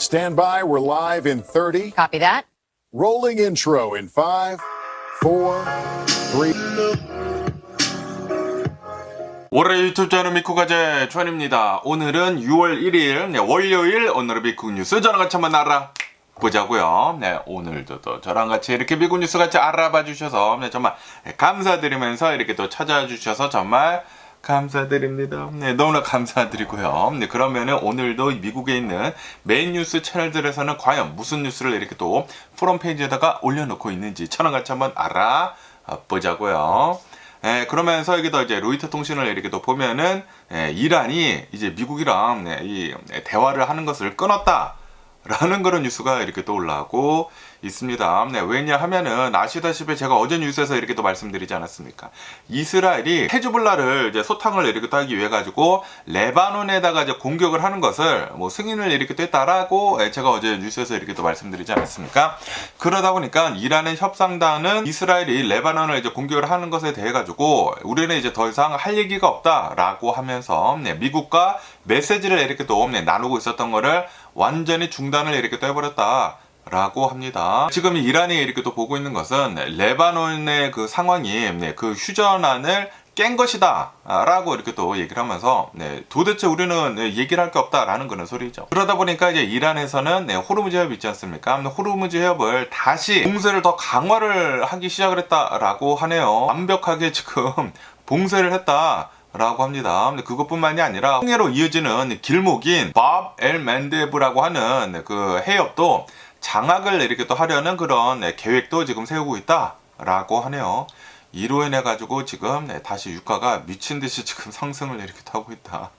Stand by, we're live in 30. Copy that. Rolling intro in 5, 4, 3. 월요일 유튜브 채널 미쿠가제 주한입니다. 오늘은 6월 1일 월요일 오늘의 미국 뉴스 저랑 같이 한번 알아보자고요. 오늘도 또 저랑 같이 이렇게 미국 뉴스 같이 알아봐 주셔서 정말 감사드리면서 이렇게 또 찾아주셔서 정말 감사드립니다. 너무나 감사드리고요. 그러면은 오늘도 미국에 있는 메인 뉴스 채널들에서는 과연 무슨 뉴스를 이렇게 또 프론페이지에다가 올려놓고 있는지 저랑 같이 한번 알아보자고요. 그러면서 여기도 이제 로이터 통신을 이렇게 또 보면은 이란이 이제 미국이랑 이 대화를 하는 것을 끊었다. 라는 그런 뉴스가 이렇게 또 올라오고 있습니다. 왜냐하면은 아시다시피 제가 어제 뉴스에서 이렇게 또 말씀드리지 않았습니까? 이스라엘이 헤즈볼라를 이제 소탕을 이렇게 또 하기 위해 가지고 레바논에다가 이제 공격을 하는 것을 뭐 승인을 이렇게 또 했다라고 제가 어제 뉴스에서 이렇게 또 말씀드리지 않았습니까? 그러다 보니까 이란의 협상단은 이스라엘이 레바논을 이제 공격을 하는 것에 대해 가지고 우리는 이제 더 이상 할 얘기가 없다라고 하면서 미국과 메시지를 이렇게 또 나누고 있었던 거를 완전히 중단을 이렇게 또 해버렸다. 라고 합니다. 지금 이란이 이렇게 또 보고 있는 것은 레바논의 그 상황이 그 휴전안을 깬 것이다 라고 이렇게 또 얘기를 하면서 도대체 우리는 얘기를 할 게 없다 라는 그런 소리죠. 그러다 보니까 이제 이란에서는 호르무즈 해협 있지 않습니까? 호르무즈 해협을 다시 봉쇄를 더 강화를 하기 시작을 했다 라고 하네요. 완벽하게 지금 봉쇄를 했다 라고 합니다. 근데 그것뿐만이 아니라 홍해로 이어지는 길목인 밥 엘 맨데브라고 하는 그 해협도 장악을 이렇게 또 하려는 그런 계획도 지금 세우고 있다 라고 하네요. 이로 인해 가지고 지금 다시 유가가 미친 듯이 지금 상승을 이렇게 하고 있다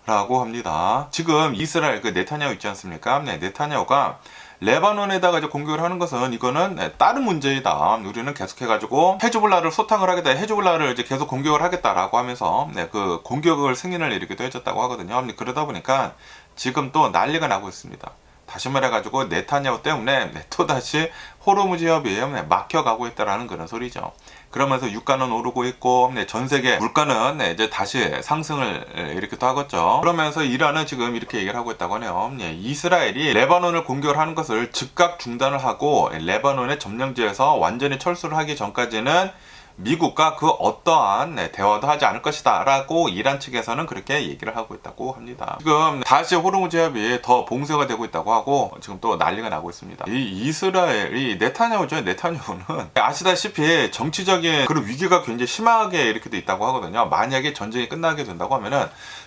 라고 합니다. 지금 이스라엘 그 네타냐후 있지 않습니까? 네타냐후가 레바논에다가 이제 공격을 하는 것은 이거는 다른 문제이다. 우리는 계속해가지고 헤즈볼라를 소탕을 하겠다. 헤즈볼라를 이제 계속 공격을 하겠다라고 하면서 그 공격을 승인을 이렇게 또 해줬다고 하거든요. 그러다 보니까 지금 또 난리가 나고 있습니다. 다시 말해가지고 네타냐후 때문에 또다시 호르무즈 협이 막혀가고 있다라는 그런 소리죠. 그러면서 유가는 오르고 있고 전 세계 물가는 이제 다시 상승을 이렇게 또 하겠죠. 그러면서 이란은 지금 이렇게 얘기를 하고 있다고 하네요. 이스라엘이 레바논을 공격을 하는 것을 즉각 중단을 하고 레바논의 점령지에서 완전히 철수를 하기 전까지는 미국과 그 어떠한 대화도 하지 않을 것이다 라고 이란 측에서는 그렇게 얘기를 하고 있다고 합니다. 지금 다시 호르무즈 해협이 더 봉쇄가 되고 있다고 하고 지금 또 난리가 나고 있습니다. 이 이스라엘이 네타냐후죠. 네타냐후는 아시다시피 정치적인 그런 위기가 굉장히 심하게 이렇게 돼 있다고 하거든요. 만약에 전쟁이 끝나게 된다고 하면은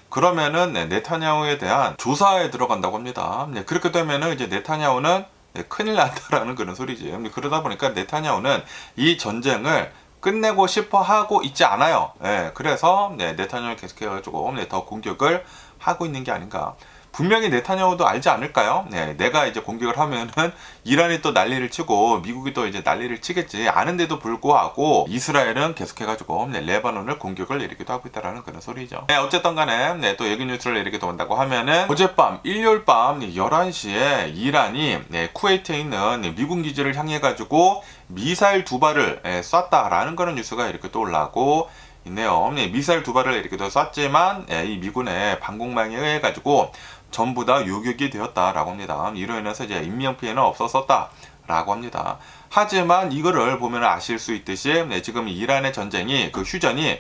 그러면은 네타냐후에 대한 조사에 들어간다고 합니다. 그렇게 되면은 이제 네타냐후는 큰일 난다라는 그런 소리지. 그러다 보니까 네타냐후는 이 전쟁을 끝내고 싶어 하고 있지 않아요. 그래서 네타냐후를 계속해가지고 더 공격을 하고 있는 게 아닌가. 분명히 네타냐후도 알지 않을까요? 내가 이제 공격을 하면은 이란이 또 난리를 치고 미국이 또 이제 난리를 치겠지. 아는데도 불구하고 이스라엘은 계속해가지고 레바논을 공격을 이렇게도 하고 있다라는 그런 소리죠. 어쨌든 간에 또 여기 뉴스를 이렇게 또 온다고 하면은 어젯밤 일요일 밤 11시에 이란이 쿠웨이트에 있는 미군 기지를 향해가지고 미사일 2발을 쐈다라는 그런 뉴스가 이렇게 또 올라오고 있네요. 미사일 2발을 이렇게 또 쐈지만 이 미군의 방공망에 의해 가지고 전부 다 요격이 되었다라고 합니다. 이로 인해서 이제 인명피해는 없었었다 라고 합니다. 하지만 이거를 보면 아실 수 있듯이 지금 이란의 전쟁이 그 휴전이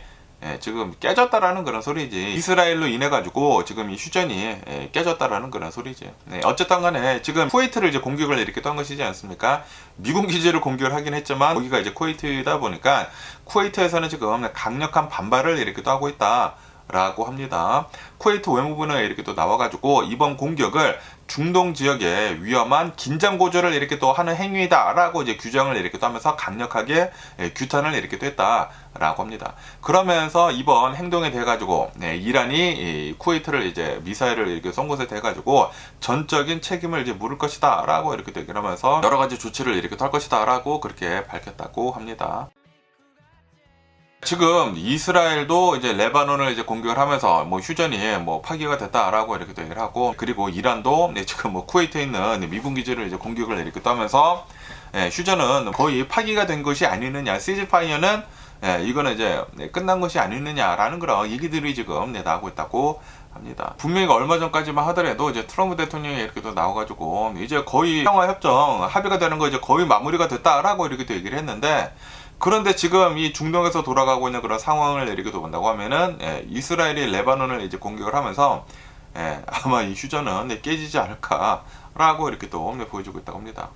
지금 깨졌다라는 그런 소리지. 이스라엘로 인해 가지고 지금 이 휴전이 깨졌다라는 그런 소리지. 어쨌든 간에 지금 쿠웨이트를 이제 공격을 이렇게 한 것이지 않습니까? 미군 기지를 공격을 하긴 했지만 거기가 이제 쿠웨이트이다 보니까 쿠웨이트에서는 지금 강력한 반발을 이렇게 또 하고 있다. 라고 합니다. 쿠웨이트 외무부는 이렇게 또 나와가지고 이번 공격을 중동 지역의 위험한 긴장 고조를 이렇게 또 하는 행위다 라고 이제 규정을 이렇게 또 하면서 강력하게 규탄을 이렇게 또 했다 라고 합니다. 그러면서 이번 행동에 대해 가지고 이란이 쿠웨이트를 이제 미사일을 이렇게 쏜 것에 대해 가지고 전적인 책임을 이제 물을 것이다 라고 이렇게 또 얘기를 하면서 여러 가지 조치를 이렇게 할 것이다 라고 그렇게 밝혔다고 합니다. 지금 이스라엘도 이제 레바논을 이제 공격을 하면서 뭐 휴전이 뭐 파기가 됐다라고 이렇게 얘기를 하고, 그리고 이란도 지금 뭐 쿠웨이트에 있는 미군 기지를 이제 공격을 이렇게 하면서 휴전은 거의 파기가 된 것이 아니느냐, 시즈파이어는 이거는 이제 끝난 것이 아니느냐라는 그런 얘기들이 지금 나오고 있다고 합니다. 분명히 얼마 전까지만 하더라도 이제 트럼프 대통령이 이렇게 또 나와가지고 이제 거의 평화협정 합의가 되는 거 이제 거의 마무리가 됐다라고 이렇게 또 얘기를 했는데, 그런데 지금 이 중동에서 돌아가고 있는 그런 상황을 이렇게 또 본다고 하면은 이스라엘이 레바논을 이제 공격을 하면서 아마 이 휴전은 깨지지 않을까라고 이렇게 또 보여주고 있다고 합니다.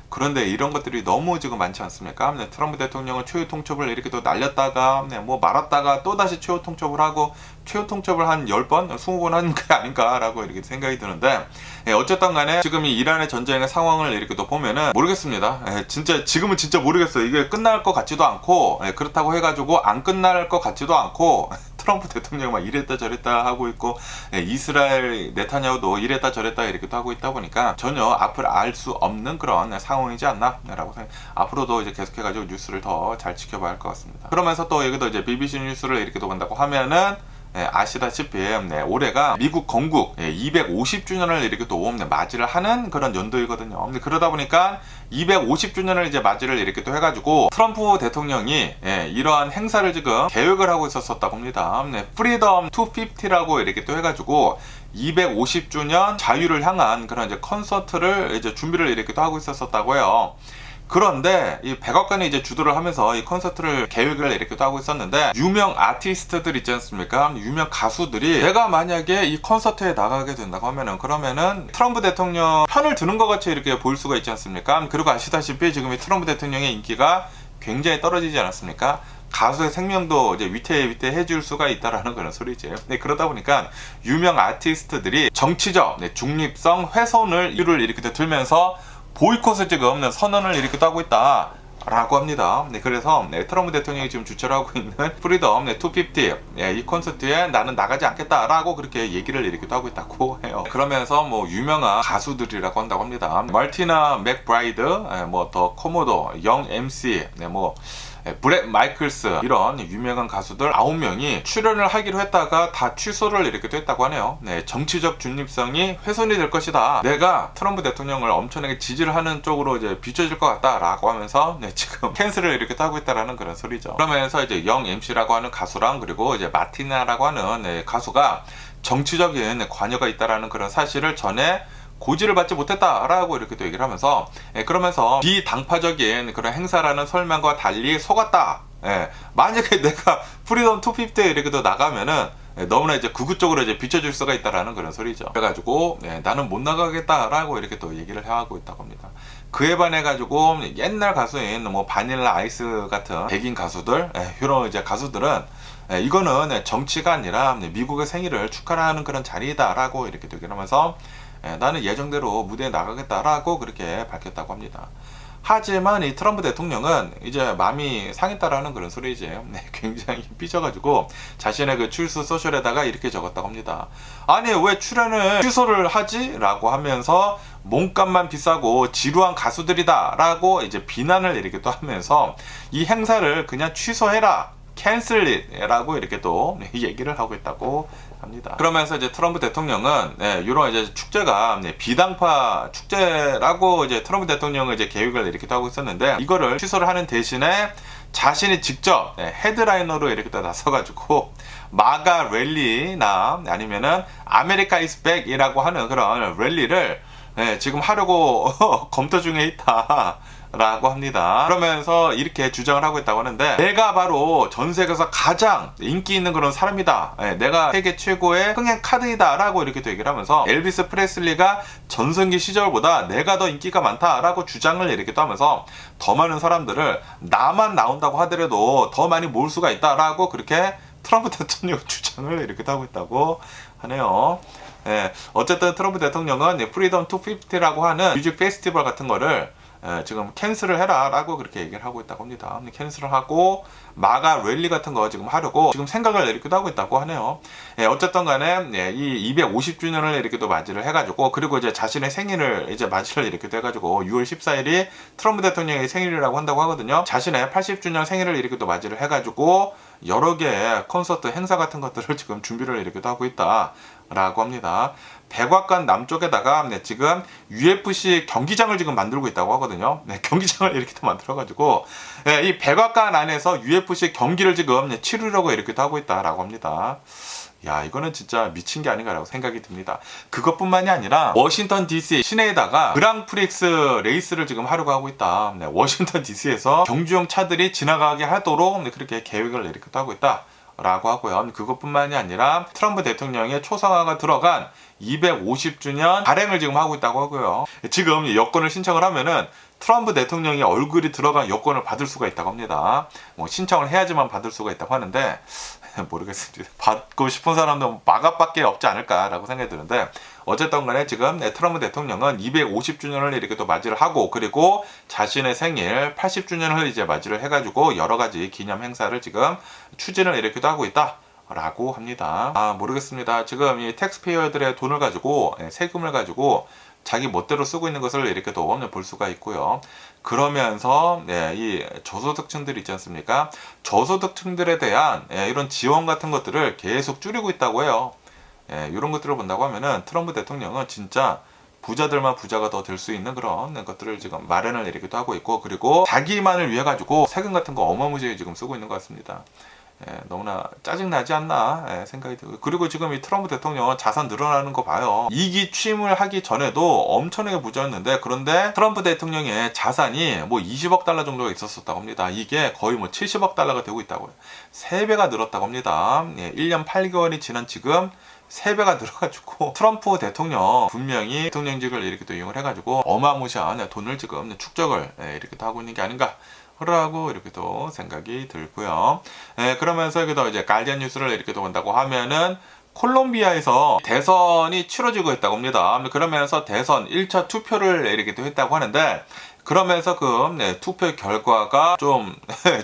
그런데 이런 것들이 너무 지금 많지 않습니까? 트럼프 대통령은 최후 통첩을 이렇게 또 날렸다가 뭐 말았다가 또 다시 최후 통첩을 하고 최후 통첩을 한 10번, 20번 한 게 아닌가라고 이렇게 생각이 드는데, 어쨌든 간에 지금 이 이란의 전쟁의 상황을 이렇게 또 보면은 모르겠습니다. 진짜 지금은 진짜 모르겠어요. 이게 끝날 것 같지도 않고, 그렇다고 해가지고 안 끝날 것 같지도 않고, 트럼프 대통령이 막 이랬다 저랬다 하고 있고, 이스라엘 네타냐후도 이랬다 저랬다 이렇게 또 하고 있다 보니까 전혀 앞을 알 수 없는 그런 상황이지 않나라고 생각. 앞으로도 이제 계속해가지고 뉴스를 더 잘 지켜봐야 할 것 같습니다. 그러면서 또 여기도 이제 BBC 뉴스를 이렇게 또 본다고 하면은 아시다시피 올해가 미국 건국 250주년을 이렇게 또 맞이를 하는 그런 연도이거든요. 근데 그러다 보니까 250주년을 이제 맞이를 이렇게 또 해가지고 트럼프 대통령이 이러한 행사를 지금 계획을 하고 있었다고 합니다. 프리덤 250라고 이렇게 또 해가지고 250주년 자유를 향한 그런 이제 콘서트를 이제 준비를 이렇게 또 하고 있었다고 해요. 그런데 이 백악관이 이제 주도를 하면서 이 콘서트를 계획을 이렇게 또 하고 있었는데, 유명 아티스트들 있지 않습니까? 유명 가수들이 내가 만약에 이 콘서트에 나가게 된다고 하면은 그러면은 트럼프 대통령 편을 드는 것 같이 이렇게 보일 수가 있지 않습니까? 그리고 아시다시피 지금 이 트럼프 대통령의 인기가 굉장히 떨어지지 않았습니까? 가수의 생명도 이제 위태해질 수가 있다라는 그런 소리지. 그러다 보니까 유명 아티스트들이 정치적 중립성 훼손을 이유를 이렇게 들면서 보이콧을 지금 선언을 이렇게 하고 있다 라고 합니다. 그래서 트럼프 대통령이 지금 주최를 하고 있는 프리덤 250 이 콘서트에 나는 나가지 않겠다라고 그렇게 얘기를 이렇게 하고 있다고 해요. 그러면서 뭐 유명한 가수들이라고 한다고 합니다. 마티나 맥브라이드, 뭐 더 코모도, 영 MC, 뭐 브렛 마이클스, 이런 유명한 가수들 9명이 출연을 하기로 했다가 다 취소를 이렇게 됐다고 하네요. 정치적 중립성이 훼손이 될 것이다. 내가 트럼프 대통령을 엄청나게 지지를 하는 쪽으로 이제 비춰질 것 같다라고 하면서 지금 캔슬을 이렇게 하고 있다라는 그런 소리죠. 그러면서 이제 영 MC라고 하는 가수랑 그리고 이제 마티나라고 하는 가수가 정치적인 관여가 있다라는 그런 사실을 전에 고지를 받지 못했다라고 이렇게 또 얘기를 하면서, 그러면서 비당파적인 그런 행사라는 설명과 달리 속았다. 만약에 내가 프리덤 250에 이렇게 또 나가면은 너무나 이제 극우적으로 이제 비춰질 수가 있다라는 그런 소리죠. 그래가지고 나는 못 나가겠다라고 이렇게 또 얘기를 하고 있다고 합니다. 그에 반해가지고 옛날 가수인 뭐 바닐라 아이스 같은 백인 가수들, 이런 이제 가수들은 이거는 정치가 아니라 미국의 생일을 축하하는 그런 자리다라고 이렇게 또 얘기를 하면서, 나는 예정대로 무대에 나가겠다라고 그렇게 밝혔다고 합니다. 하지만 이 트럼프 대통령은 이제 마음이 상했다라는 그런 소리지. 굉장히 삐져가지고 자신의 그 출수 소셜에다가 이렇게 적었다고 합니다. 아니 왜 출연을 취소를 하지? 라고 하면서 몸값만 비싸고 지루한 가수들이다 라고 이제 비난을 이렇게 또 하면서 이 행사를 그냥 취소해라, 캔슬 it라고 이렇게 또 얘기를 하고 있다고 합니다. 그러면서 이제 트럼프 대통령은 이런 이제 축제가 비당파 축제라고 이제 트럼프 대통령은 이제 계획을 이렇게 하고 있었는데, 이거를 취소를 하는 대신에 자신이 직접 헤드라이너로 이렇게 또 나서가지고 마가 랠리나 아니면은 아메리카 이스 백이라고 하는 그런 랠리를 지금 하려고 검토 중에 있다 라고 합니다. 그러면서 이렇게 주장을 하고 있다고 하는데, 내가 바로 전 세계에서 가장 인기 있는 그런 사람이다. 내가 세계 최고의 흥행 카드이다 라고 이렇게 또 얘기를 하면서, 엘비스 프레슬리가 전성기 시절보다 내가 더 인기가 많다 라고 주장을 이렇게 또 하면서 더 많은 사람들을 나만 나온다고 하더라도 더 많이 모을 수가 있다 라고 그렇게 트럼프 대통령 주장을 이렇게 하고 있다고 하네요. 어쨌든 트럼프 대통령은 프리덤 250라고 하는 뮤직 페스티벌 같은 거를 지금 캔슬을 해라 라고 그렇게 얘기를 하고 있다고 합니다. 캔슬을 하고 마가 랠리 같은 거 지금 하려고 지금 생각을 이렇게 하고 있다고 하네요. 어쨌든 간에 이 250주년을 이렇게 또 맞이를 해가지고, 그리고 이제 자신의 생일을 이제 맞이를 이렇게 또 해가지고 6월 14일이 트럼프 대통령의 생일이라고 한다고 하거든요. 자신의 80주년 생일을 이렇게 또 맞이를 해가지고 여러 개의 콘서트 행사 같은 것들을 지금 준비를 이렇게 또 하고 있다 라고 합니다. 백악관 남쪽에다가 지금 UFC 경기장을 지금 만들고 있다고 하거든요. 경기장을 이렇게 또 만들어가지고 이 백악관 안에서 UFC 경기를 지금 치르려고 이렇게 또 하고 있다라고 합니다. 야, 이거는 진짜 미친 게 아닌가라고 생각이 듭니다. 그것뿐만이 아니라 워싱턴 DC 시내에다가 그랑프릭스 레이스를 지금 하려고 하고 있다. 네, 워싱턴 DC에서 경주용 차들이 지나가게 하도록 그렇게 계획을 이렇게 하고 있다. 라고 하고요. 그것뿐만이 아니라 트럼프 대통령의 초상화가 들어간 250주년 발행을 지금 하고 있다고 하고요. 지금 여권을 신청을 하면은 트럼프 대통령의 얼굴이 들어간 여권을 받을 수가 있다고 합니다. 뭐 신청을 해야지만 받을 수가 있다고 하는데 모르겠습니다. 받고 싶은 사람도 마갑밖에 없지 않을까라고 생각이 드는데 어쨌든 간에 지금 트럼프 대통령은 250주년을 이렇게 또 맞이를 하고 그리고 자신의 생일 80주년을 이제 맞이를 해가지고 여러 가지 기념 행사를 지금 추진을 이렇게도 하고 있다. 라고 합니다. 모르겠습니다. 지금 이 텍스페이어들의 돈을 가지고 세금을 가지고 자기 멋대로 쓰고 있는 것을 이렇게 또 볼 수가 있고요. 그러면서 이 저소득층들 있지 않습니까? 저소득층들에 대한 이런 지원 같은 것들을 계속 줄이고 있다고 해요. 이런 것들을 본다고 하면은 트럼프 대통령은 진짜 부자들만 부자가 더 될 수 있는 그런 것들을 지금 마련을 이렇게도 하고 있고 그리고 자기만을 위해 가지고 세금 같은 거 어마무시하게 지금 쓰고 있는 것 같습니다. 너무나 짜증나지 않나 생각이 들고 그리고 지금 이 트럼프 대통령은 자산 늘어나는 거 봐요. 2기 취임을 하기 전에도 엄청나게 부자였는데 그런데 트럼프 대통령의 자산이 뭐 20억 달러 정도가 있었다고 합니다. 이게 거의 뭐 70억 달러가 되고 있다고요. 3배가 늘었다고 합니다. 1년 8개월이 지난 지금 3배가 늘어가지고 트럼프 대통령 분명히 대통령직을 이렇게 또 이용을 해가지고 어마무시한 돈을 지금 축적을 이렇게 또 하고 있는 게 아닌가 라고 이렇게 또 생각이 들고요. 그러면서 여기도 이제 가디언 뉴스를 이렇게 또 본다고 하면은 콜롬비아에서 대선이 치러지고 있다고 합니다. 그러면서 대선 1차 투표를 이렇게 또 했다고 하는데 그러면서 그 투표 결과가 좀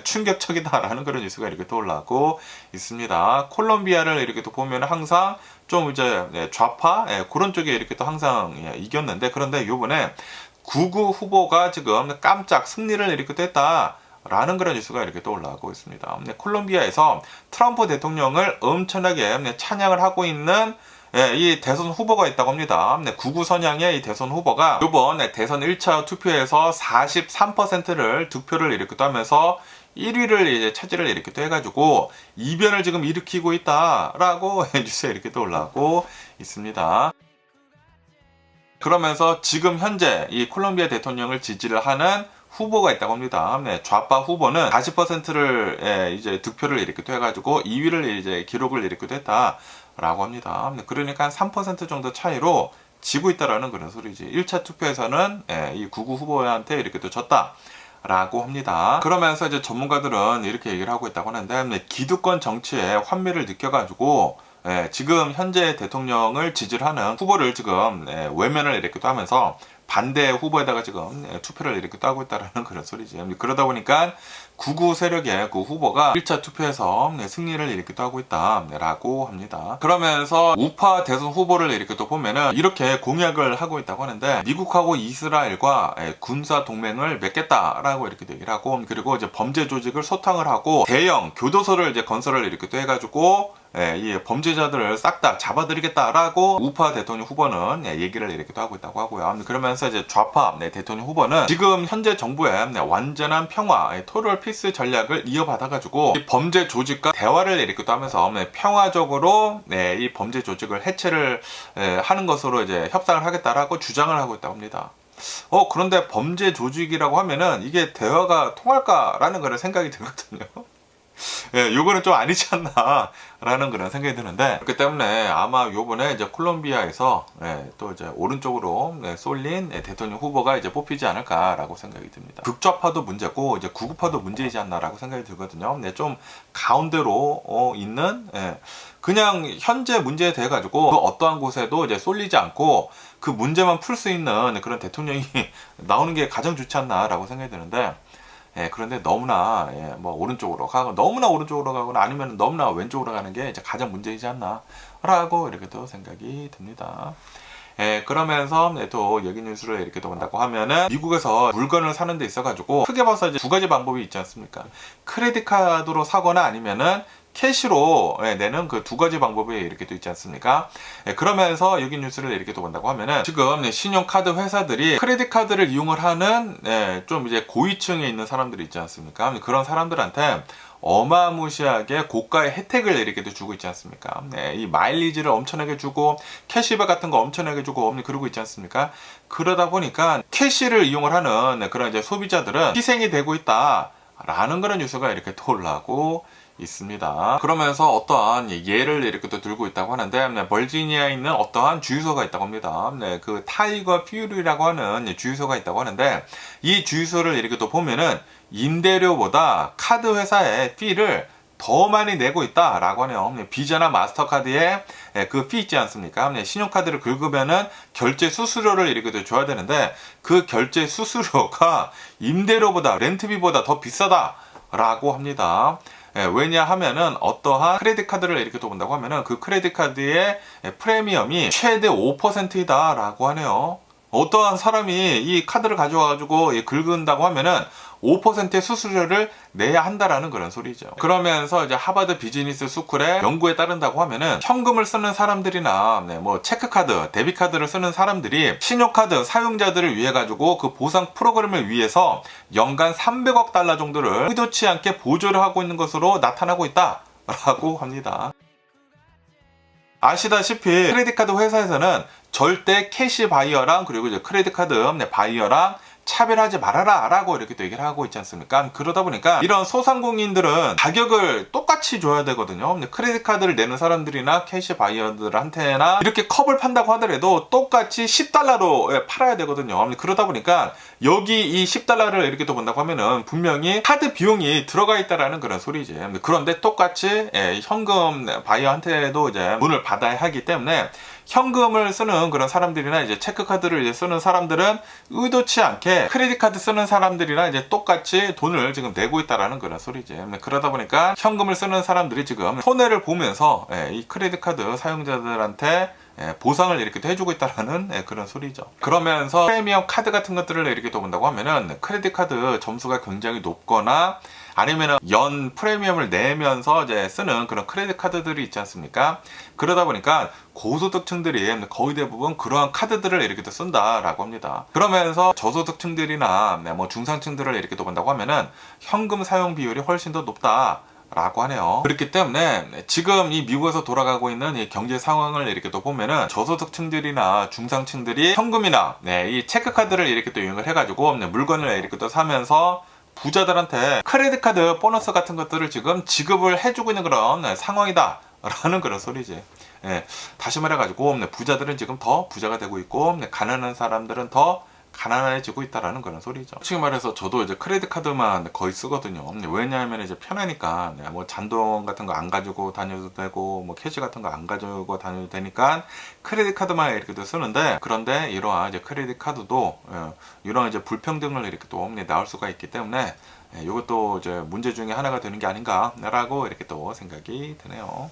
충격적이다라는 그런 뉴스가 이렇게 또 올라오고 있습니다. 콜롬비아를 이렇게 또 보면 항상 좀 이제 좌파 그런 쪽에 이렇게 또 항상 이겼는데 그런데 이번에 구구 후보가 지금 깜짝 승리를 이렇게 했다. 라는 그런 뉴스가 이렇게 또 올라오고 있습니다. 콜롬비아에서 트럼프 대통령을 엄청나게 찬양을 하고 있는 이 대선 후보가 있다고 합니다. 구구 선양의 이 대선 후보가 이번 대선 1차 투표에서 43%를 득표를 이렇게 또 하면서 1위를 이제 차지를 이렇게 또 해가지고 이변을 지금 일으키고 있다라고 뉴스에 이렇게 또 올라오고 있습니다. 그러면서 지금 현재 이 콜롬비아 대통령을 지지를 하는 후보가 있다고 합니다. 좌파 후보는 40%를 이제 득표를 이렇게 또 해가지고 2위를 이제 기록을 이렇게 또 했다라고 합니다. 그러니까 한 3% 정도 차이로 지고 있다라는 그런 소리지. 1차 투표에서는 이 구구 후보한테 이렇게 또 졌다. 라고 합니다. 그러면서 이제 전문가들은 이렇게 얘기를 하고 있다고 하는데 기득권 정치에 환멸을 느껴가지고 지금 현재 대통령을 지지를 하는 후보를 지금 외면을 이렇게 또 하면서 반대 후보에다가 지금 투표를 이렇게 또 하고 있다라는 그런 소리지. 그러다 보니까 구구 세력의 그 후보가 1차 투표에서 승리를 이렇게 또 하고 있다라고 합니다. 그러면서 우파 대선 후보를 이렇게 또 보면은 이렇게 공약을 하고 있다고 하는데 미국하고 이스라엘과 군사 동맹을 맺겠다라고 이렇게 얘기를 하고 그리고 이제 범죄 조직을 소탕을 하고 대형 교도소를 이제 건설을 이렇게 또 해가지고 이 범죄자들을 싹 다 잡아드리겠다라고 우파 대통령 후보는 얘기를 이렇게 또 하고 있다고 하고요. 그러면서 이제 좌파 대통령 후보는 지금 현재 정부의 완전한 평화, 토럴 피스 전략을 이어받아가지고 이 범죄 조직과 대화를 이렇게 또 하면서 평화적으로 이 범죄 조직을 해체를 하는 것으로 이제 협상을 하겠다라고 주장을 하고 있다고 합니다. 그런데 범죄 조직이라고 하면은 이게 대화가 통할까라는 그런 생각이 들거든요. 요거는 좀 아니지 않나 라는 그런 생각이 드는데 그렇기 때문에 아마 요번에 이제 콜롬비아에서 또 이제 오른쪽으로 쏠린 대통령 후보가 이제 뽑히지 않을까라고 생각이 듭니다. 극좌파도 문제고 이제 구구파도 문제이지 않나라고 생각이 들거든요. 좀 가운데로 있는 그냥 현재 문제에 대해 가지고 그 어떠한 곳에도 이제 쏠리지 않고 그 문제만 풀 수 있는 그런 대통령이 나오는 게 가장 좋지 않나라고 생각이 드는데 그런데 너무나 뭐 오른쪽으로 가고 너무나 오른쪽으로 가거나 아니면 너무나 왼쪽으로 가는 게 이제 가장 문제이지 않나라고 이렇게 또 생각이 듭니다. 그러면서 또 여기 뉴스를 이렇게 또 본다고 하면은 미국에서 물건을 사는 데 있어가지고 크게 봐서 이제 두 가지 방법이 있지 않습니까? 크레딧 카드로 사거나 아니면은 캐시로 내는 그 두 가지 방법이 이렇게 또 있지 않습니까? 그러면서 여기 뉴스를 이렇게 또 본다고 하면은 지금 신용카드 회사들이 크레딧 카드를 이용을 하는 좀 이제 고위층에 있는 사람들이 있지 않습니까? 그런 사람들한테 어마무시하게 고가의 혜택을 이렇게도 주고 있지 않습니까? 네, 이 마일리지를 엄청나게 주고 캐시백 같은 거 엄청나게 주고 그러고 있지 않습니까? 그러다 보니까 캐시를 이용을 하는 그런 이제 소비자들은 희생이 되고 있다라는 그런 뉴스가 이렇게 떠올라고 있습니다. 그러면서 어떠한 예를 이렇게 또 들고 있다고 하는데, 버지니아에 있는 어떠한 주유소가 있다고 합니다. 네, 그 타이거 퓨리라고 하는 주유소가 있다고 하는데, 이 주유소를 이렇게 또 보면은 임대료보다 카드 회사의 피를 더 많이 내고 있다라고 하네요. 비자나 마스터카드에 그 피 있지 않습니까? 신용카드를 긁으면은 결제 수수료를 이렇게 또 줘야 되는데, 그 결제 수수료가 임대료보다 렌트비보다 더 비싸다라고 합니다. 왜냐하면은 어떠한 크레딧 카드를 이렇게 또 본다고 하면은 그 크레딧 카드의 프리미엄이 최대 5%이다라고 하네요. 어떠한 사람이 이 카드를 가져와가지고 긁은다고 하면은 5%의 수수료를 내야 한다라는 그런 소리죠. 그러면서 이제 하버드 비즈니스 스쿨의 연구에 따른다고 하면은 현금을 쓰는 사람들이나 뭐 체크카드, 데비카드를 쓰는 사람들이 신용카드 사용자들을 위해 가지고 그 보상 프로그램을 위해서 연간 300억 달러 정도를 의도치 않게 보조를 하고 있는 것으로 나타나고 있다라고 합니다. 아시다시피 크레딧카드 회사에서는 절대 캐시 바이어랑 그리고 이제 크레딧카드 바이어랑 차별하지 말아라 라고 이렇게 또 얘기를 하고 있지 않습니까? 그러다 보니까 이런 소상공인들은 가격을 똑같이 줘야 되거든요. 크레딧 카드를 내는 사람들이나 캐시 바이어들한테나 이렇게 컵을 판다고 하더라도 똑같이 10달러로 팔아야 되거든요. 그러다 보니까 여기 이 10달러를 이렇게 또 본다고 하면은 분명히 카드 비용이 들어가 있다라는 그런 소리지. 그런데 똑같이 현금 바이어한테도 이제 문을 받아야 하기 때문에 현금을 쓰는 그런 사람들이나 이제 체크카드를 이제 쓰는 사람들은 의도치 않게 크레딧 카드 쓰는 사람들이나 이제 똑같이 돈을 지금 내고 있다라는 그런 소리지. 그러다 보니까 현금을 쓰는 사람들이 지금 손해를 보면서 이 크레딧 카드 사용자들한테 보상을 이렇게 해주고 있다라는 그런 소리죠. 그러면서 프리미엄 카드 같은 것들을 이렇게 또 본다고 하면은 크레딧 카드 점수가 굉장히 높거나 아니면은 연 프리미엄을 내면서 이제 쓰는 그런 크레딧 카드들이 있지 않습니까? 그러다 보니까 고소득층들이 거의 대부분 그러한 카드들을 이렇게 또 쓴다라고 합니다. 그러면서 저소득층들이나 뭐 중상층들을 이렇게 또 본다고 하면은 현금 사용 비율이 훨씬 더 높다. 라고 하네요. 그렇기 때문에 지금 이 미국에서 돌아가고 있는 이 경제 상황을 이렇게 또 보면은 저소득층들이나 중상층들이 현금이나 이 체크카드를 이렇게 또 이용을 해가지고 물건을 이렇게 또 사면서 부자들한테 크레딧 카드 보너스 같은 것들을 지금 지급을 해주고 있는 그런 상황이다 라는 그런 소리지. 다시 말해가지고 부자들은 지금 더 부자가 되고 있고 가난한 사람들은 더 가난해지고 있다라는 그런 소리죠. 솔직히 말해서 저도 이제 크레딧 카드만 거의 쓰거든요. 왜냐하면 이제 편하니까 뭐 잔돈 같은 거 안 가지고 다녀도 되고 뭐 캐시 같은 거 안 가지고 다녀도 되니까 크레딧 카드만 이렇게 쓰는데, 그런데 이러한 이제 크레딧 카드도 이런 이제 불평등을 이렇게 또 나올 수가 있기 때문에 이것도 이제 문제 중에 하나가 되는 게 아닌가라고 이렇게 또 생각이 드네요.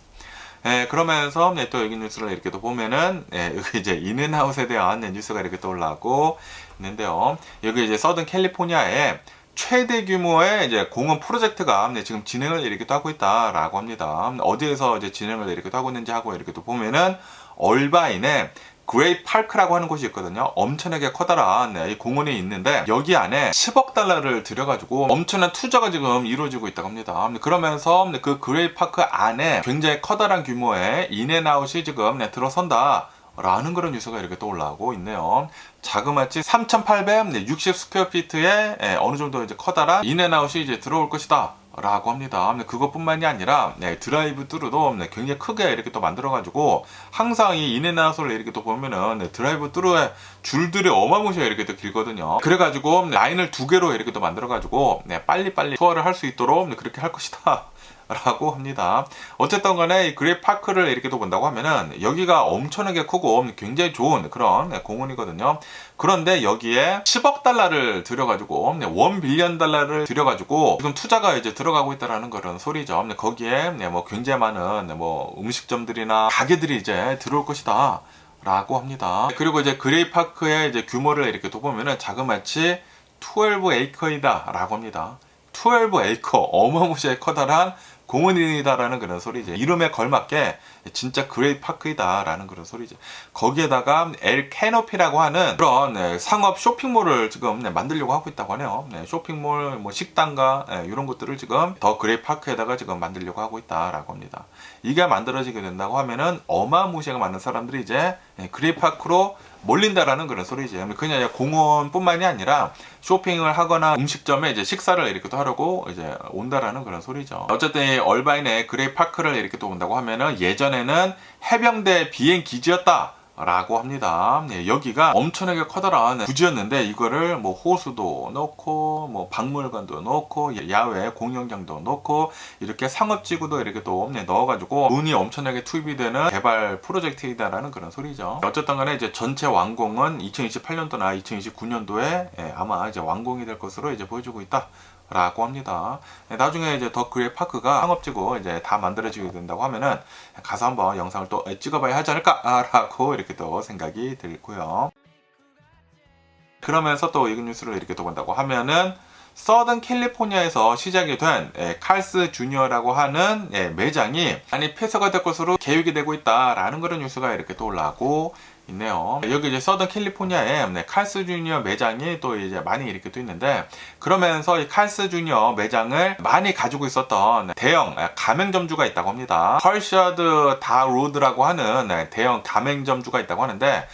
그러면서 또 여기 뉴스를 이렇게 또 보면은 여기 이제 인앤아웃에 대한 뉴스가 이렇게 또 올라오고 있는데요. 여기 이제 서든 캘리포니아에 최대 규모의 이제 공원 프로젝트가 지금 진행을 이렇게 또 하고 있다라고 합니다. 어디에서 이제 진행을 이렇게 또 하고 있는지 하고 이렇게 또 보면은 얼바인에 그레이 파크라고 하는 곳이 있거든요. 엄청나게 커다란 이 공원이 있는데 여기 안에 10억 달러를 들여가지고 엄청난 투자가 지금 이루어지고 있다고 합니다. 그러면서 그 그레이 파크 안에 굉장히 커다란 규모의 인앤아웃이 지금 들어선다 라는 그런 뉴스가 이렇게 또 올라오고 있네요. 자그마치 3,860 스퀘어피트의 어느 정도 이제 커다란 인앤아웃이 이제 들어올 것이다 라고 합니다. 그것뿐만이 아니라 드라이브 뚜루도 굉장히 크게 이렇게 또 만들어가지고 항상 이 인앤아웃을 이렇게 또 보면은 드라이브 뚜루의 줄들이 어마무시하게 이렇게 또 길거든요. 그래가지고 라인을 2개로 이렇게 또 만들어가지고 빨리빨리 투어를 할 수 있도록 그렇게 할 것이다 라고 합니다. 어쨌든 간에 이 그레이 파크를 이렇게 또 본다고 하면은 여기가 엄청나게 크고 굉장히 좋은 그런 공원이거든요. 그런데 여기에 10억 달러를 들여가지고 1 빌리언 달러를 들여가지고 지금 투자가 이제 들어가고 있다라는 그런 소리죠. 거기에 뭐 굉장히 많은 뭐 음식점들이나 가게들이 이제 들어올 것이다 라고 합니다. 그리고 이제 그레이 파크의 이제 규모를 이렇게 또 보면은 자그마치 12 에이커이다 라고 합니다. 12 에이커 어마무시하게 커다란 공원이다라는 그런 소리지. 이름에 걸맞게 진짜 그레이파크이다라는 그런 소리지. 거기에다가 엘 캐노피라고 하는 그런 상업 쇼핑몰을 지금 만들려고 하고 있다고 하네요. 쇼핑몰, 뭐 식당가 이런 것들을 지금 더 그레이파크에다가 지금 만들려고 하고 있다라고 합니다. 이게 만들어지게 된다고 하면은 어마무시하게 많은 사람들이 이제 그레이파크로 몰린다라는 그런 소리지. 그냥 공원뿐만이 아니라 쇼핑을 하거나 음식점에 이제 식사를 이렇게 또 하려고 이제 온다라는 그런 소리죠. 어쨌든 이 얼바인의 그레이파크를 이렇게 또 온다고 하면은 예전에는 해병대 비행 기지였다. 라고 합니다. 여기가 엄청나게 커다란 부지였는데 이거를 뭐 호수도 넣고 뭐 박물관도 넣고 야외 공연장도 넣고 이렇게 상업지구도 이렇게 또 넣어가지고 돈이 엄청나게 투입이 되는 개발 프로젝트이다라는 그런 소리죠. 어쨌든 간에 이제 전체 완공은 2028년도나 2029년도에 아마 이제 완공이 될 것으로 이제 보여주고 있다. 라고 합니다. 나중에 이제 더 그레이파크가 상업지구 이제 다 만들어지게 된다고 하면은 가서 한번 영상을 또 찍어봐야 하지 않을까라고 이렇게 또 생각이 들고요. 그러면서 또 이 뉴스를 이렇게 또 본다고 하면은 서든 캘리포니아에서 시작이 된 칼스 주니어라고 하는 매장이 많이 폐쇄가 될 것으로 계획이 되고 있다라는 그런 뉴스가 이렇게 또 올라오고 있네요. 여기 이제 서든 캘리포니아에 칼스 주니어 매장이 또 이제 많이 이렇게 또 있는데 그러면서 이 칼스 주니어 매장을 많이 가지고 있었던 대형 가맹점주가 있다고 합니다. 펄셔드 다 로드라고 하는 대형 가맹점주가 있다고 하는데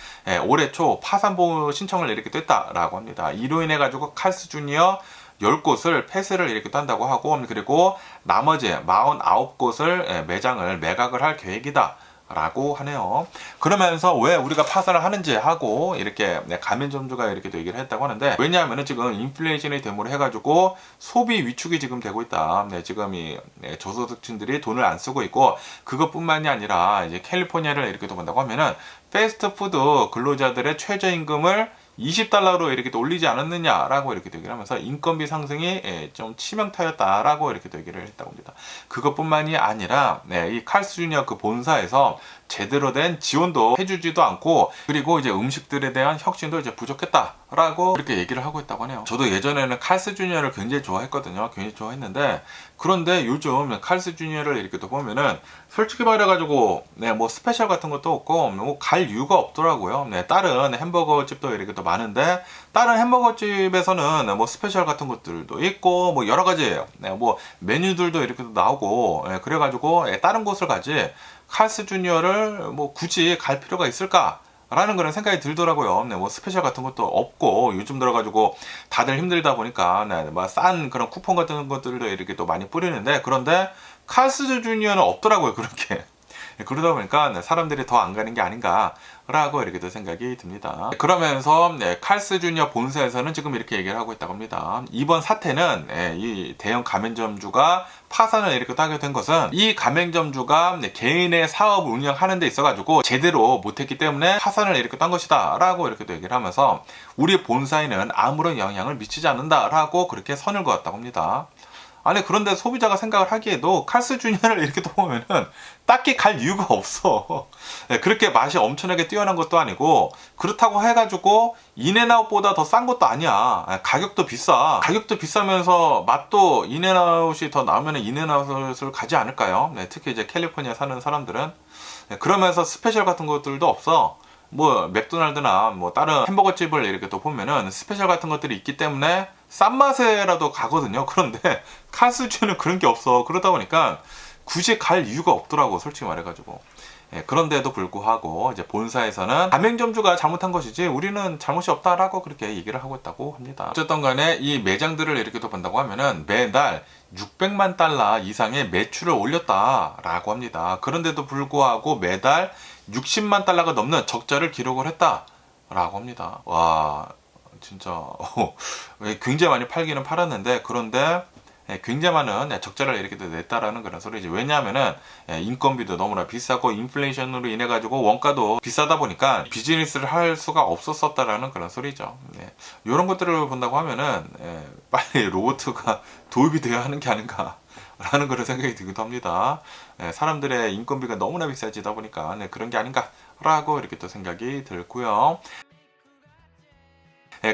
올해 초 파산 보호 신청을 이렇게 또 했다라고 합니다. 이로 인해 가지고 칼스 주니어 10곳을 폐쇄를 이렇게 또 한다고 하고 그리고 나머지 49곳을 매장을 매각을 할 계획이다. 라고 하네요. 그러면서 왜 우리가 파산을 하는지 하고 이렇게 가맹점주가 이렇게 또 얘기를 했다고 하는데 왜냐하면 지금 인플레이션이 대모를 해가지고 소비 위축이 지금 되고 있다. 지금 이 저소득층들이 돈을 안 쓰고 있고 그것뿐만이 아니라 이제 캘리포니아를 이렇게 또 본다고 하면은 패스트푸드 근로자들의 최저임금을 $20로 이렇게 또 올리지 않았느냐라고 이렇게 얘기를 하면서 인건비 상승이 좀 치명타였다라고 이렇게 또 얘기를 했다고 합니다. 그것뿐만이 아니라 이 칼스 주니어 그 본사에서 제대로 된 지원도 해주지도 않고 그리고 이제 음식들에 대한 혁신도 이제 부족했다라고 이렇게 얘기를 하고 있다고 하네요. 저도 예전에는 칼스 주니어를 굉장히 좋아했거든요. 굉장히 좋아했는데 그런데 요즘 칼스 주니어를 이렇게 또 보면은 솔직히 말해가지고 뭐 스페셜 같은 것도 없고 뭐 갈 이유가 없더라고요. 다른 햄버거 집도 이렇게 또 많은데 다른 햄버거 집에서는 뭐 스페셜 같은 것들도 있고 뭐 여러 가지 뭐 메뉴들도 이렇게 또 나오고 그래가지고 다른 곳을 가지 칼스 주니어를 뭐 굳이 갈 필요가 있을까? 라는 그런 생각이 들더라고요. 뭐 스페셜 같은 것도 없고 요즘 들어가지고 다들 힘들다 보니까 뭐 싼 그런 쿠폰 같은 것들도 이렇게 또 많이 뿌리는데 그런데 칼스 주니어는 없더라고요. 그렇게. 그러다 보니까 사람들이 더 안 가는 게 아닌가라고 이렇게 또 생각이 듭니다. 그러면서 칼스 주니어 본사에서는 지금 이렇게 얘기를 하고 있다고 합니다. 이번 사태는 이 대형 가맹점주가 파산을 이렇게 하게 된 것은 이 가맹점주가 개인의 사업을 운영하는 데 있어가지고 제대로 못했기 때문에 파산을 이렇게 딴 것이다 라고 이렇게 또 얘기를 하면서 우리 본사에는 아무런 영향을 미치지 않는다 라고 그렇게 선을 그었다고 합니다. 아니 그런데 소비자가 생각을 하기에도 칼스 주니어를 이렇게 또 보면은 딱히 갈 이유가 없어. 그렇게 맛이 엄청나게 뛰어난 것도 아니고 그렇다고 해가지고 인앤아웃보다 더 싼 것도 아니야. 가격도 비싸. 가격도 비싸면서 맛도 인앤아웃이 더 나오면 인앤아웃을 가지 않을까요? 특히 이제 캘리포니아 사는 사람들은 그러면서 스페셜 같은 것들도 없어. 뭐 맥도날드나 뭐 다른 햄버거 집을 이렇게 또 보면은 스페셜 같은 것들이 있기 때문에 싼 맛에라도 가거든요. 그런데 칼스 주니어는 그런 게 없어. 그러다 보니까 굳이 갈 이유가 없더라고, 솔직히 말해가지고. 그런데도 불구하고 이제 본사에서는 가맹점주가 잘못한 것이지 우리는 잘못이 없다라고 그렇게 얘기를 하고 있다고 합니다. 어쨌든 간에 이 매장들을 이렇게 또 본다고 하면은 매달 $600만 이상의 매출을 올렸다라고 합니다. 그런데도 불구하고 매달 $60만 넘는 적자를 기록을 했다라고 합니다. 와, 진짜 굉장히 많이 팔기는 팔았는데 그런데 굉장히 많은 적자를 이렇게 냈다라는 그런 소리지. 왜냐하면은 인건비도 너무나 비싸고 인플레이션으로 인해 가지고 원가도 비싸다 보니까 비즈니스를 할 수가 없었다라는 그런 소리죠. 이런 것들을 본다고 하면은 빨리 로봇가 도입이 되어야 하는 게 아닌가. 라는 그런 생각이 들기도 합니다. 사람들의 인건비가 너무나 비싸지다 보니까 그런 게 아닌가라고 이렇게 또 생각이 들고요.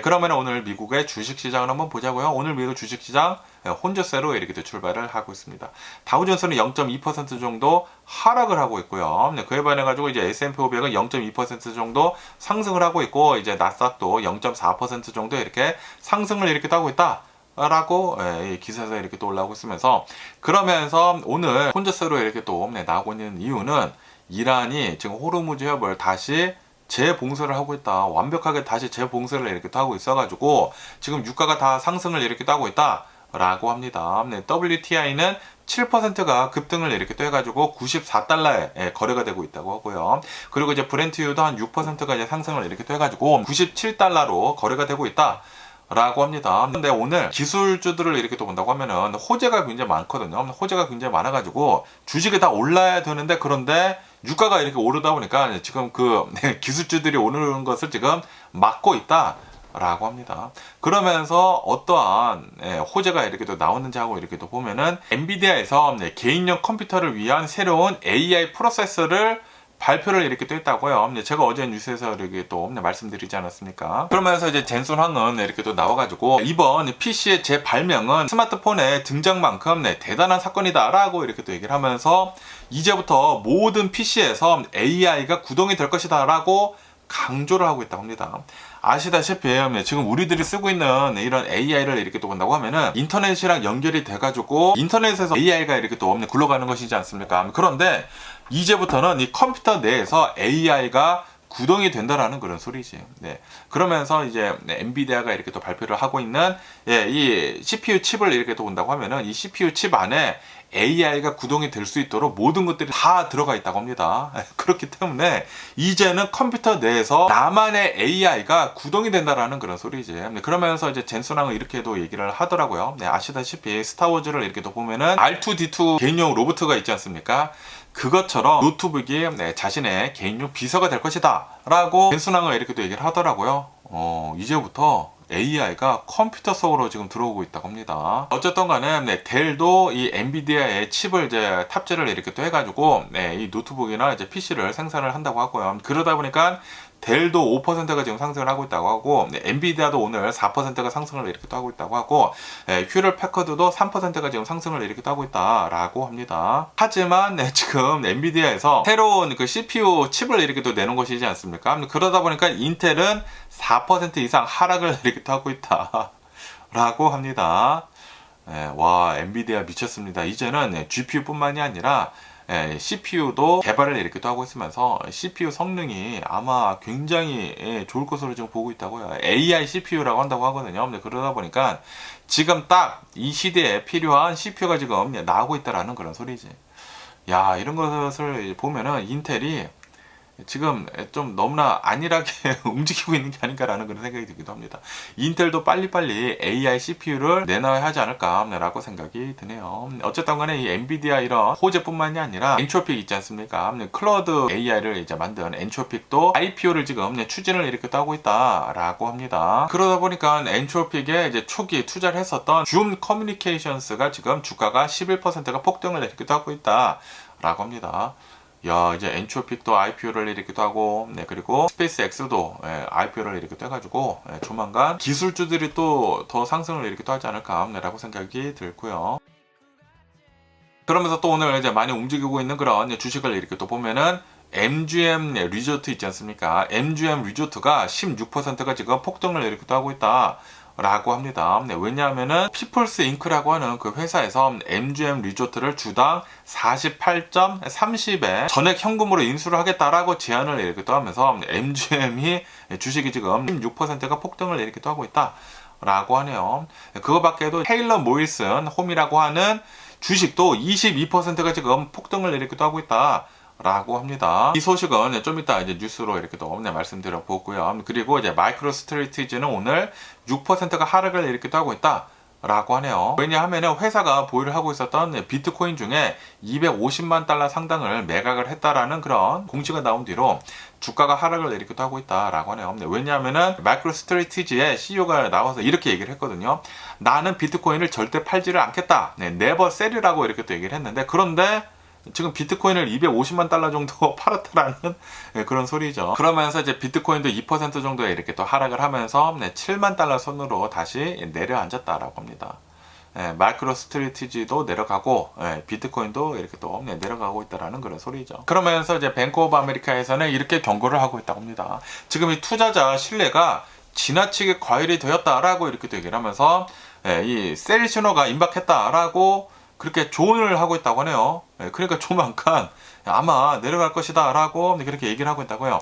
그러면 오늘 미국의 주식시장을 한번 보자고요. 오늘 미국 주식시장 혼조세로 이렇게 또 출발을 하고 있습니다. 다우존스는 0.2% 정도 하락을 하고 있고요. 그에 반해가지고 이제 S&P 500은 0.2% 정도 상승을 하고 있고, 이제 나스닥도 0.4% 정도 이렇게 상승을 이렇게 하고 있다. 라고 기사에서 이렇게 또 올라오고 있으면서, 그러면서 오늘 혼조세로 이렇게 또 나오고 있는 이유는 이란이 지금 호르무즈 협을 다시 재봉쇄를 하고 있다. 완벽하게 다시 재봉쇄를 이렇게 하고 있어가지고 지금 유가가 다 상승을 이렇게 하고 있다. 라고 합니다. WTI는 7%가 급등을 이렇게 또 해가지고 94달러에 거래가 되고 있다고 하고요. 그리고 이제 브렌트유도 한 6%가 이제 상승을 이렇게 또 해가지고 97달러로 거래가 되고 있다. 라고 합니다. 근데 오늘 기술주들을 이렇게 또 본다고 하면은 호재가 굉장히 많거든요. 호재가 굉장히 많아가지고 주식이 다 올라야 되는데, 그런데 유가가 이렇게 오르다 보니까 지금 그 기술주들이 오르는 것을 지금 막고 있다. 라고 합니다. 그러면서 어떠한 호재가 이렇게 또 나오는지 하고 이렇게 또 보면은 엔비디아에서 개인용 컴퓨터를 위한 새로운 AI 프로세서를 발표를 이렇게 또 했다고요. 제가 어제 뉴스에서 이렇게 또 말씀드리지 않았습니까? 그러면서 이제 젠슨 황은 이렇게 또 나와가지고 이번 PC의 재발명은 스마트폰의 등장만큼 대단한 사건이다라고 이렇게 또 얘기를 하면서 이제부터 모든 PC에서 AI가 구동이 될 것이다라고 강조를 하고 있다고 합니다. 아시다시피 지금 우리들이 쓰고 있는 이런 AI를 이렇게 또 본다고 하면은 인터넷이랑 연결이 돼가지고 인터넷에서 AI가 이렇게 또 굴러가는 것이지 않습니까? 그런데 이제부터는 이 컴퓨터 내에서 AI가 구동이 된다라는 그런 소리지. 그러면서 이제 엔비디아가 이렇게 또 발표를 하고 있는 이 CPU 칩을 이렇게 또 본다고 하면은 이 CPU 칩 안에 AI가 구동이 될 수 있도록 모든 것들이 다 들어가 있다고 합니다. 그렇기 때문에 이제는 컴퓨터 내에서 나만의 AI가 구동이 된다라는 그런 소리지. 그러면서 이제 젠슨왕은 이렇게도 얘기를 하더라고요. 아시다시피 스타워즈를 이렇게 또 보면은 R2D2 개인용 로봇가 있지 않습니까? 그것처럼 노트북이 자신의 개인용 비서가 될 것이다 라고 젠슨왕은 이렇게 또 얘기를 하더라고요. 이제부터 AI가 컴퓨터 속으로 지금 들어오고 있다고 합니다. 어쨌든 간에 델도 이 엔비디아의 칩을 이제 탑재를 이렇게 또 해가지고 이 노트북이나 이제 PC를 생산을 한다고 하고요. 그러다 보니까 델도 5%가 지금 상승을 하고 있다고 하고, 엔비디아도 오늘 4%가 상승을 이렇게 또 하고 있다고 하고, 휴럴 패커드도 3%가 지금 상승을 이렇게 또 하고 있다라고 합니다. 하지만 지금 엔비디아에서 새로운 그 CPU 칩을 이렇게 또 내는 것이지 않습니까? 그러다 보니까 인텔은 4% 이상 하락을 이렇게 또 하고 있다라고 합니다. 와, 엔비디아 미쳤습니다. 이제는 GPU뿐만이 아니라 CPU도 개발을 이렇게 또 하고 있으면서 CPU 성능이 아마 굉장히 좋을 것으로 지금 보고 있다고요. AI CPU라고 한다고 하거든요. 그러다 보니까 지금 딱 이 시대에 필요한 CPU가 지금 나오고 있다라는 그런 소리지. 야, 이런 것을 보면은 인텔이 지금 좀 너무나 안일하게 움직이고 있는 게 아닌가라는 그런 생각이 들기도 합니다. 인텔도 빨리빨리 AI CPU를 내놔야 하지 않을까라고 생각이 드네요. 어쨌든 간에 이 엔비디아 이런 호재뿐만이 아니라 엔트로픽 있지 않습니까? 클라우드 AI를 이제 만든 엔트로픽도 IPO를 지금 추진을 이렇게 하고 있다라고 합니다. 그러다 보니까 엔트로픽에 이제 초기 투자를 했었던 줌 커뮤니케이션스가 지금 주가가 11%가 폭등을 이렇게 하고 있다라고 합니다. 야, 이제 엔트로픽도 IPO를 이렇게도 하고, 그리고 스페이스X도 IPO를 이렇게 해가지고 조만간 기술주들이 또 더 상승을 이렇게 또 하지 않을까라고 생각이 들고요. 그러면서 또 오늘 이제 많이 움직이고 있는 그런 주식을 이렇게 또 보면은 MGM 리조트 있지 않습니까? MGM 리조트가 16%가 지금 폭등을 이렇게 또 하고 있다. 라고 합니다. 왜냐하면은 피플스 잉크라고 하는 그 회사에서 MGM 리조트를 주당 48.30에 전액 현금으로 인수를 하겠다라고 제안을 이렇게 또 하면서 MGM이 주식이 지금 16%가 폭등을 이렇게 또 하고 있다 라고 하네요. 그거 밖에도 테일러 모일슨 홈이라고 하는 주식도 22%가 지금 폭등을 이렇게 또 하고 있다 라고 합니다. 이 소식은 좀 이따 이제 뉴스로 이렇게 또 말씀드려 보고요. 그리고 이제 마이크로 스트래티지는 오늘 6%가 하락을 이렇게 또 하고 있다 라고 하네요. 왜냐하면 회사가 보유를 하고 있었던 비트코인 중에 250만 달러 상당을 매각을 했다라는 그런 공시가 나온 뒤로 주가가 하락을 이렇게 또 하고 있다라고 하네요. 왜냐하면은 마이크로 스트래티지의 CEO가 나와서 이렇게 얘기를 했거든요. 나는 비트코인을 절대 팔지를 않겠다. 네버 셀이라고 이렇게 또 얘기를 했는데, 그런데 지금 비트코인을 250만 달러 정도 팔았다라는 그런 소리죠. 그러면서 이제 비트코인도 2% 정도에 이렇게 또 하락을 하면서 7만 달러 선으로 다시 내려앉았다라고 합니다. 마이크로 스트래티지도 내려가고 비트코인도 이렇게 또 내려가고 있다라는 그런 소리죠. 그러면서 이제 뱅크 오브 아메리카에서는 이렇게 경고를 하고 있다고 합니다. 지금 이 투자자 신뢰가 지나치게 과열이 되었다라고 이렇게 또 얘기를 하면서 이 셀 신호가 임박했다라고 그렇게 조언을 하고 있다고 하네요. 그러니까 조만간 아마 내려갈 것이다 라고 그렇게 얘기를 하고 있다고요.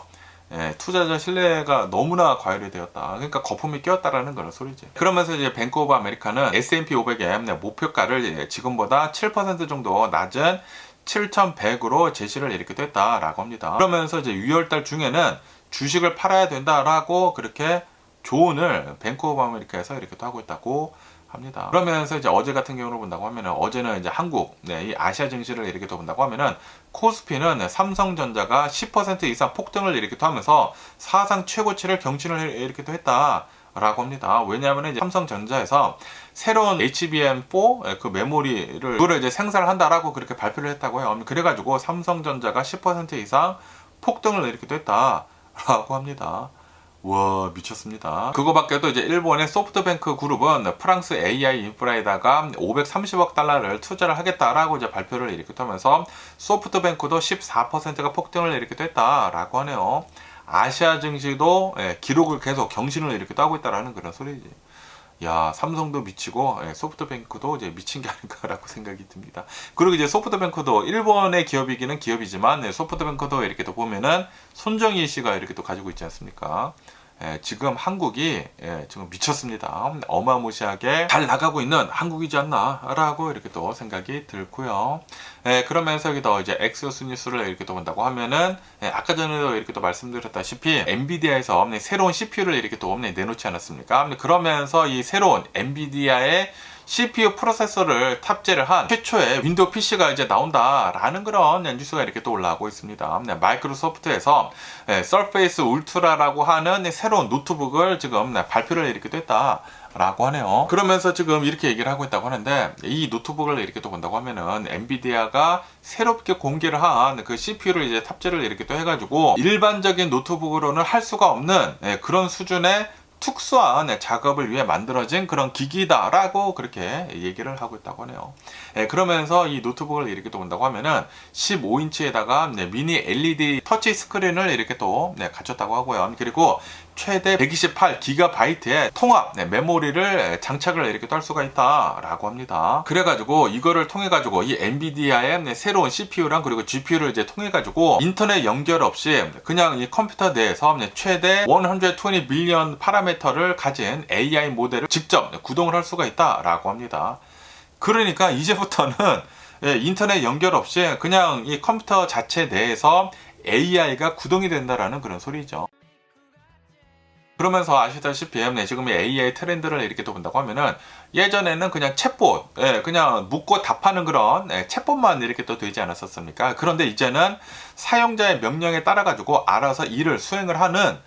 투자자 신뢰가 너무나 과열이 되었다. 그러니까 거품이 끼었다라는 그런 소리지. 그러면서 이제 뱅크 오브 아메리카는 S&P 500의 목표가를 지금보다 7% 정도 낮은 7,100으로 제시를 이렇게 됐다라고 합니다. 그러면서 이제 6월달 중에는 주식을 팔아야 된다라고 그렇게 조언을 뱅크 오브 아메리카에서 이렇게 또 하고 있다고 합니다. 그러면서 이제 어제 같은 경우로 본다고 하면은 어제는 이제 한국, 이 아시아 증시를 이렇게 또 본다고 하면은 코스피는 삼성전자가 10% 이상 폭등을 이렇게 또 하면서 사상 최고치를 경신을 이렇게 또 했다라고 합니다. 왜냐하면 이제 삼성전자에서 새로운 HBM4 그 메모리를 그거를 이제 생산을 한다라고 그렇게 발표를 했다고요. 그래가지고 삼성전자가 10% 이상 폭등을 이렇게 또 했다라고 합니다. 와 미쳤습니다. 그거밖에도 이제 일본의 소프트뱅크 그룹은 프랑스 AI 인프라에다가 530억 달러를 투자를 하겠다라고 이제 발표를 이렇게 하면서 소프트뱅크도 14%가 폭등을 이렇게 됐다라고 하네요. 아시아 증시도 기록을 계속 경신을 이렇게 하고 있다라는 그런 소리지. 야 삼성도 미치고 소프트뱅크도 이제 미친 게 아닌가라고 생각이 듭니다. 그리고 이제 소프트뱅크도 일본의 기업이기는 기업이지만 소프트뱅크도 이렇게 또 보면은 손정희 씨가 이렇게 또 가지고 있지 않습니까? 지금 한국이 지금 미쳤습니다. 어마무시하게 잘 나가고 있는 한국이지 않나라고 이렇게 또 생각이 들고요. 그러면서 여기도 이제 엑시오스 뉴스를 이렇게 또 본다고 하면은 아까 전에도 이렇게 또 말씀드렸다시피 엔비디아에서 새로운 CPU를 이렇게 또 내놓지 않았습니까? 그러면서 이 새로운 엔비디아의 CPU 프로세서를 탑재를 한 최초의 윈도우 PC가 이제 나온다라는 그런 뉴스가 이렇게 또 올라오고 있습니다. 마이크로소프트에서 서페이스 울트라라고 하는 새로운 노트북을 지금 발표를 이렇게 또 했다라고 하네요. 그러면서 지금 이렇게 얘기를 하고 있다고 하는데 이 노트북을 이렇게 또 본다고 하면은 엔비디아가 새롭게 공개를 한 그 CPU를 이제 탑재를 이렇게 또 해가지고 일반적인 노트북으로는 할 수가 없는 그런 수준의 특수한 작업을 위해 만들어진 그런 기기다라고 그렇게 얘기를 하고 있다고 하네요. 그러면서 이 노트북을 이렇게 또 본다고 하면은 15인치에다가 미니 LED 터치 스크린을 이렇게 또 갖췄다고 하고요. 그리고 최대 128GB의 통합 메모리를 장착을 이렇게 할 수가 있다라고 합니다. 그래가지고 이거를 통해 가지고 이 엔비디아의 새로운 CPU랑 그리고 GPU를 이제 통해 가지고 인터넷 연결 없이 그냥 이 컴퓨터 내에서 최대 120 밀리언 파라미터를 가진 AI 모델을 직접 구동을 할 수가 있다라고 합니다. 그러니까 이제부터는 인터넷 연결 없이 그냥 이 컴퓨터 자체 내에서 AI가 구동이 된다라는 그런 소리죠. 그러면서 아시다시피 지금 이 AI 트렌드를 이렇게 또 본다고 하면은 예전에는 그냥 챗봇, 그냥 묻고 답하는 그런 챗봇만 이렇게 또 되지 않았었습니까? 그런데 이제는 사용자의 명령에 따라 가지고 알아서 일을 수행을 하는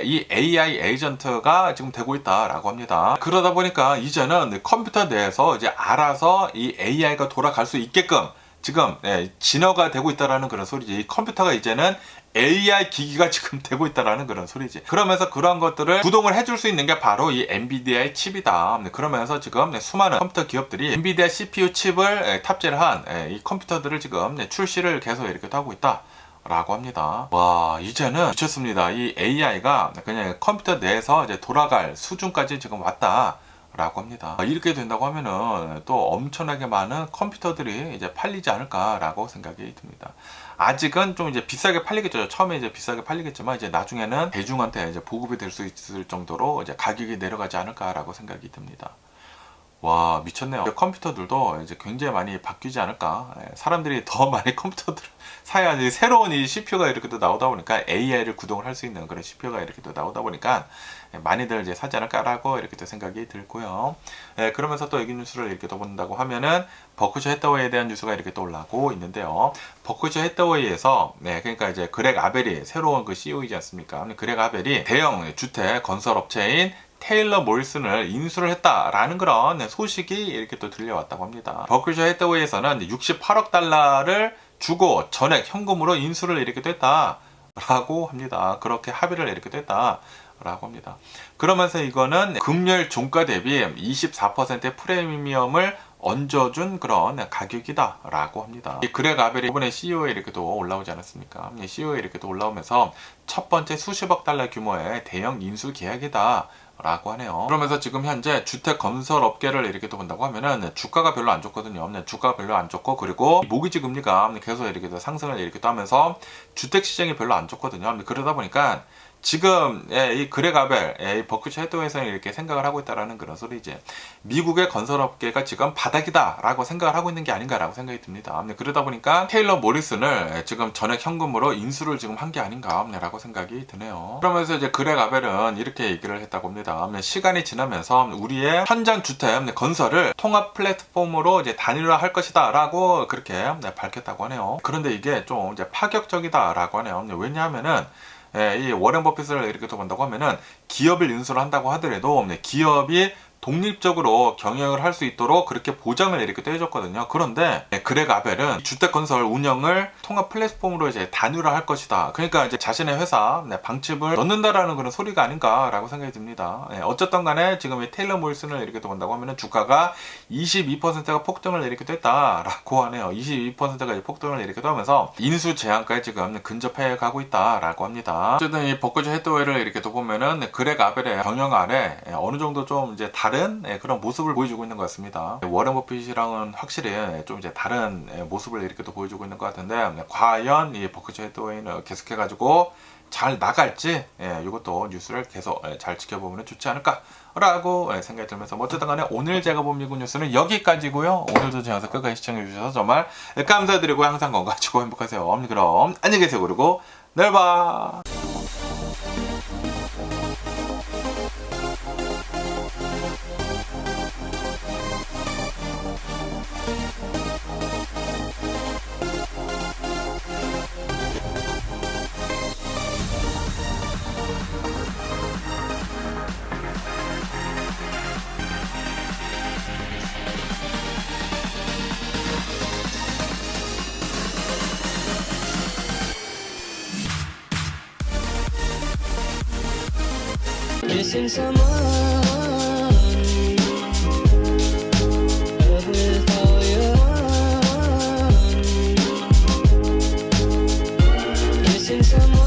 이 AI 에이전트가 지금 되고 있다라고 합니다. 그러다 보니까 이제는 컴퓨터 내에서 이제 알아서 이 AI가 돌아갈 수 있게끔 지금 진화가 되고 있다라는 그런 소리지. 이 컴퓨터가 이제는 AI 기기가 지금 되고 있다라는 그런 소리지. 그러면서 그런 것들을 구동을 해줄 수 있는 게 바로 이 엔비디아의 칩이다. 그러면서 지금 수많은 컴퓨터 기업들이 엔비디아 CPU 칩을 탑재를 한 이 컴퓨터들을 지금 출시를 계속 이렇게 하고 있다. 라고 합니다. 와 이제는 미쳤습니다. 이 AI가 그냥 컴퓨터 내에서 이제 돌아갈 수준까지 지금 왔다. 라고 합니다. 이렇게 된다고 하면은 또 엄청나게 많은 컴퓨터들이 이제 팔리지 않을까라고 생각이 듭니다. 아직은 좀 이제 비싸게 팔리겠죠. 처음에 이제 비싸게 팔리겠지만 이제 나중에는 대중한테 이제 보급이 될 수 있을 정도로 이제 가격이 내려가지 않을까라고 생각이 듭니다. 와 미쳤네요. 컴퓨터들도 이제 굉장히 많이 바뀌지 않을까. 사람들이 더 많이 컴퓨터들을 사야 새로운 이 CPU가 이렇게 또 나오다 보니까 AI를 구동을 할 수 있는 그런 CPU가 이렇게 또 나오다 보니까 많이들 이제 사지 않을까라고 이렇게 또 생각이 들고요. 그러면서 또 여기 뉴스를 이렇게 또 본다고 하면은 버크셔 해서웨이에 대한 뉴스가 이렇게 또 올라오고 있는데요. 버크셔 해서웨이에서 그러니까 이제 그렉 아벨이 새로운 그 CEO이지 않습니까? 그렉 아벨이 대형 주택 건설 업체인 테일러 모리슨을 인수를 했다라는 그런 소식이 이렇게 또 들려왔다고 합니다. 버크셔 해서웨이에서는 68억 달러를 주고 전액 현금으로 인수를 이렇게 됐다라고 합니다. 그렇게 합의를 이렇게 됐다라고 합니다. 그러면서 이거는 금요일 종가 대비 24%의 프리미엄을 얹어준 그런 가격이다라고 합니다. 이 그레가벨이 이번에 CEO에 이렇게 또 올라오지 않았습니까? CEO에 이렇게 또 올라오면서 첫 번째 수십억 달러 규모의 대형 인수 계약이다. 라고 하네요. 그러면서 지금 현재 주택 건설 업계를 이렇게 또 본다고 하면은 주가가 별로 안 좋거든요. 주가가 별로 안 좋고, 그리고 모기지 금리가 계속 이렇게 또 상승을 이렇게 또 하면서 주택 시장이 별로 안 좋거든요. 그러다 보니까 지금 이 그레가벨, 이 버크셔 해더웨이에서는 이렇게 생각을 하고 있다라는 그런 소리지. 미국의 건설업계가 지금 바닥이다라고 생각을 하고 있는 게 아닌가라고 생각이 듭니다. 그러다 보니까 테일러 모리슨을 지금 전액 현금으로 인수를 지금 한 게 아닌가라고 생각이 드네요. 그러면서 이제 그레가벨은 이렇게 얘기를 했다고 합니다. 시간이 지나면서 우리의 현장 주택 건설을 통합 플랫폼으로 이제 단일화할 것이다라고 그렇게 밝혔다고 하네요. 그런데 이게 좀 이제 파격적이다라고 하네요. 왜냐하면은 이 워렌 버핏을 이렇게 또 본다고 하면은 기업을 인수를 한다고 하더라도 기업이 독립적으로 경영을 할 수 있도록 그렇게 보장을 이렇게 또 해줬거든요. 그런데 그레가벨은 주택 건설 운영을 통합 플랫폼으로 이제 단일화할 것이다. 그러니까 이제 자신의 회사 방침을 넣는다라는 그런 소리가 아닌가라고 생각이 듭니다. 어쨌든 간에 지금 이 테일러 모리슨을 이렇게 또 본다고 하면은 주가가 22%가 폭등을 이렇게 됐다라고 하네요. 22%가 이제 폭등을 이렇게 하면서 인수 제한까지 지금 근접해 가고 있다라고 합니다. 어쨌든 이 버크셔 해더웨이를 이렇게 또 보면은 그레가벨의 경영 아래 어느 정도 좀 이제 다른 그런 모습을 보여주고 있는 것 같습니다. 워렌 버핏이랑은 확실히 좀 이제 다른 모습을 이렇게 또 보여주고 있는 것 같은데, 과연 이 버크셔 해더웨이는 계속해가지고 잘 나갈지 이것도 뉴스를 계속 잘 지켜보면 좋지 않을까라고 생각이 들면서, 어쨌든 간에 오늘 제가 본 미국 뉴스는 여기까지고요. 오늘도 제 영상 끝까지 시청해주셔서 정말 감사드리고 항상 건강하시고 행복하세요. 그럼 안녕히 계세요. 그리고 내일 봐. Missing someone with all your heart. Missing someone.